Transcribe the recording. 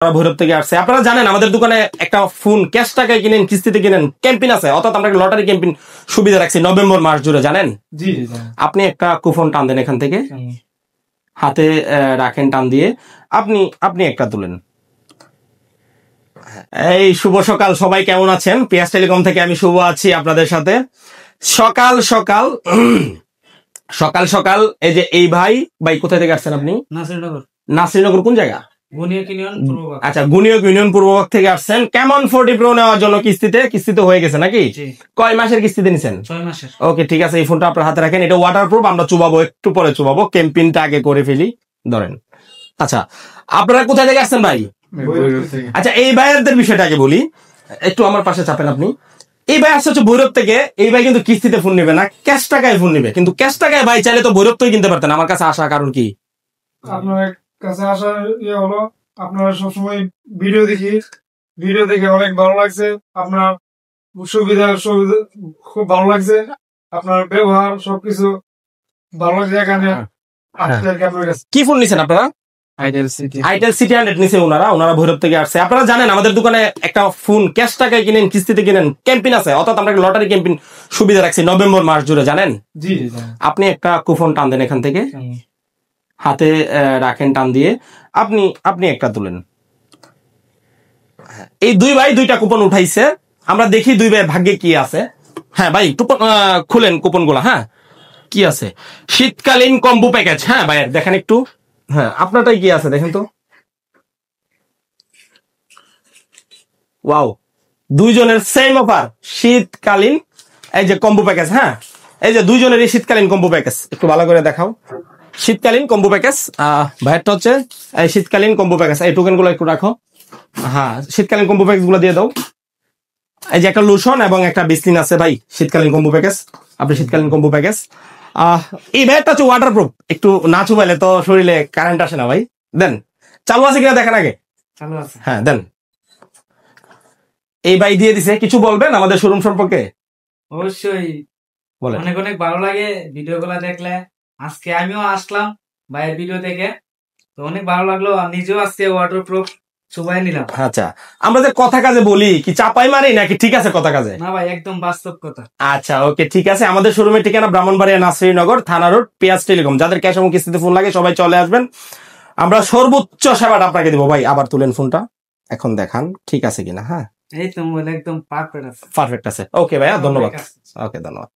ভৈরব থেকে আসছে। আপনারা জানেন আমাদের দোকানে একটা ফোন ক্যাশ টাকায় কিনেন, কিস্তিতে কিনেন, ক্যাম্পেইন আছে, অর্থাৎ আমরা লটারি ক্যাম্পেইন সুবিধা রাখছি নভেম্বর মাস জুড়ে, জানেন? জি। আপনি একটা কুপন টান দেন এখান থেকে, হাতে রাখেন, টান দিয়ে আপনি একটা তুলেন। এই শুভ সকাল, সবাই কেমন আছেন? পিয়াস টেলিকম থেকে আমি শুভ আছি আপনাদের সাথে। সকাল সকাল সকাল সকাল এই যে এই ভাই কোথায় থেকে আসছেন আপনি? নাসিরনগর কোন জায়গা? আচ্ছা, গুনিয়ক ইউনিয়ন পূর্বভাগ থেকে আসছেন। কেমন 40 প্রো নেওয়ার জন্য কিস্তিতে হয়ে গেছে নাকি? কয় মাসের কিস্তিতে নিছেন? 6 মাসের। ওকে, ঠিক আছে, এই ফোনটা আপনার হাতে রাখেন। এটা ওয়াটারপ্রুফ, আমরা চুবাবো, একটু পরে চুবাবো, ক্যাম্পেইনটা আগে করে ফেলি, ধরেন। আচ্ছা, আপনারা কোথায় থেকে আসছেন ভাই? আচ্ছা, এই ভাইয়ের বিষয়টা আগে বলি, একটু আমার পাশে চাপেন আপনি। এই ভাই আসছে হচ্ছে ভৈরব থেকে। এই ভাই কিন্তু কিস্তিতে ফোন নেবে না, ক্যাশ টাকায় ফোন নেবে। কিন্তু ক্যাশ টাকায় ভাই চাইলে তো ভৈরব থেকে কিনতে পারতেন। আমার কাছে আসা কারণ কি? আপনার কাছে আসার হলো আপনারা সবসময় ভিডিও দেখে অনেক ভালো লাগছে। আপনার সুবিধা খুব ভালো লাগছে। আপনার ব্যবহার সবকিছু ভালো লাগছে। এখানে কি ফোন নিছেন আপনারা? আইটেল সিটি 100 নিছে ওনারা ভৈরব থেকে আসছে। আপনারা জানেন আমাদের দোকানে একটা ফোন ক্যাশ টাকায় কিনেন, কিস্তিতে কিনেন, ক্যাম্পেইন আছে, অর্থাৎ আমরা লটারি ক্যাম্পেইন সুবিধা রাখছি নভেম্বর মাস জুড়ে, জানেন? জি। আপনি একটা কুপন টান দেন এখান থেকে, হাতে রাখেন, টান দিয়ে আপনি একটা তুলেন। এই দুই ভাই দুইটা কুপন উঠাইছে, আমরা দেখি দুই ভাই ভাগ্যে কি আছে। হ্যাঁ ভাই, খুলেন কুপন গুলা। হ্যাঁ, কি আছে? শীতকালীন কম্বো প্যাকেজ। হ্যাঁ ভাই, দেখেন একটু। হ্যাঁ, আপনারটাই কি আছে দেখেন তো। ওয়াও, দুইজনের সেম অফার, শীতকালীন এই যে কম্বো প্যাকেজ। হ্যাঁ, এই যে দুইজনের এই শীতকালীন কম্বো প্যাকেজ, একটু ভালো করে দেখাও। শীতকালীন কম্বো প্যাকেজ, ভাইয়েরটা হচ্ছে এই শীতকালীন কম্বো প্যাকেজ। এই টোকেন গুলো একটু রাখো। হ্যাঁ, শীতকালীন কম্বো প্যাকেজ গুলো দিয়ে দাও। এই যে একটা লোশন এবং একটা বিসলিন আছে ভাই, শীতকালীন কম্বো প্যাকেজ। আপনি শীতকালীন কম্বো প্যাকেজ। এই ব্যাগটা হচ্ছে ওয়াটারপ্রুফ, একটু না চুবাইলে তো শরীরে কারেন্ট আসে না ভাই। দেন, চালু আছে কিনা দেখেন আগে। চালু আছে। হ্যাঁ, দেন। এই ভাই দিয়ে দিছে, কিছু বলবেন আমাদের শোরুম সম্পর্কে? অবশ্যই অনেক অনেক ভালো লাগে ভিডিও গুলা দেখলে। আজকে আমিও আসলাম ভাইয়ের ভিডিও দেখে, তো অনেক ভালো লাগলো। নিজেও আজকে ওয়াটারপ্রুফ চুবাই নিলাম। আচ্ছা, আমরা যে কথা কাজে বলি, কি চাপাই মারি নাকি ঠিক আছে কথা কাজে? না ভাই, একদম বাস্তব কথা। আচ্ছা, ওকে, ঠিক আছে। আমাদের শোরুমের ঠিকানা ব্রাহ্মণবাড়িয়া, নাসিরনগর, থানা রোড, পিয়াস টেলিকম। যাদের ক্যাশ এবং কিস্তিতে ফোন লাগে সবাই চলে আসবেন, আমরা সর্বোচ্চ সেবাটা আপনাকে দিব ভাই। আবার তুলেন ফোনটা, এখন দেখান ঠিক আছে কিনা। হ্যাঁ, এই তো একদম পারফেক্ট আছে। পারফেক্ট আছে। ওকে ভাইয়া, ধন্যবাদ। ওকে, ধন্যবাদ।